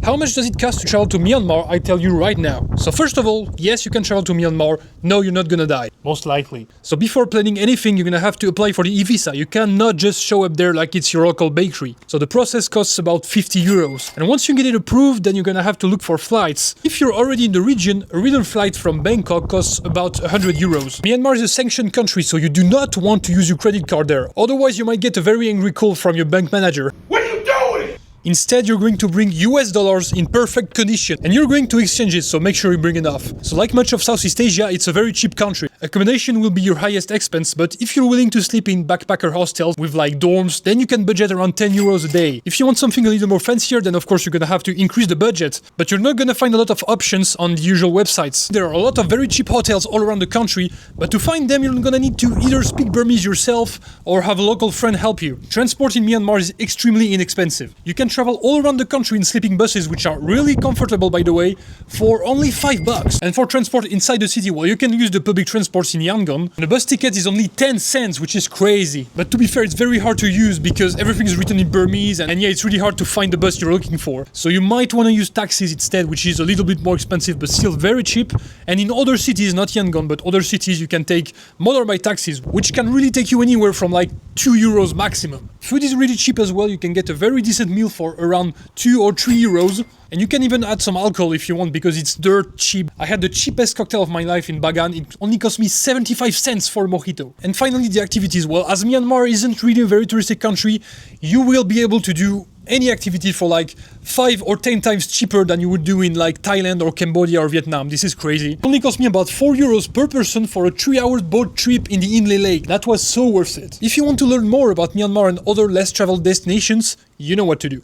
How much does it cost to travel to Myanmar? I tell you right now. So first of all, yes, you can travel to Myanmar. No, you're not gonna die. Most likely. So before planning anything, you're gonna have to apply for the e-visa. You cannot just show up there like it's your local bakery. So the process costs about 50 euros. And once you get it approved, then you're gonna have to look for flights. If you're already in the region, a return flight from Bangkok costs about 100 euros. Myanmar is a sanctioned country, so you do not want to use your credit card there. Otherwise, you might get a very angry call from your bank manager. What are you doing? Instead, you're going to bring US dollars in perfect condition and you're going to exchange it, so make sure you bring enough. So like much of Southeast Asia, it's a very cheap country. Accommodation will be your highest expense, but if you're willing to sleep in backpacker hostels with like dorms, then you can budget around 10 euros a day. If you want something a little more fancier, then of course you're gonna have to increase the budget, but you're not gonna find a lot of options on the usual websites. There are a lot of very cheap hotels all around the country, but to find them, you're gonna need to either speak Burmese yourself or have a local friend help you. Transport in Myanmar is extremely inexpensive. You can travel all around the country in sleeping buses, which are really comfortable by the way, for only $5. And for transport inside the city, well, you can use the public transports in Yangon. And the bus ticket is only 10 cents, which is crazy. But to be fair, it's very hard to use because everything is written in Burmese and yeah, it's really hard to find the bus you're looking for. So you might want to use taxis instead, which is a little bit more expensive but still very cheap. And in other cities, not Yangon, but other cities, you can take motorbike taxis, which can really take you anywhere from like 2 euros maximum. Food is really cheap as well. You can get a very decent meal for around 2 or 3 euros. And you can even add some alcohol if you want because it's dirt cheap. I had the cheapest cocktail of my life in Bagan. It only cost me 75 cents for a mojito. And finally, the activities. Well, as Myanmar isn't really a very touristic country, you will be able to do any activity for like 5 or 10 times cheaper than you would do in like Thailand or Cambodia or Vietnam. This is crazy. It only cost me about 4 euros per person for a 3-hour boat trip in the Inle Lake. That was so worth it. If you want to learn more about Myanmar and other less traveled destinations, you know what to do.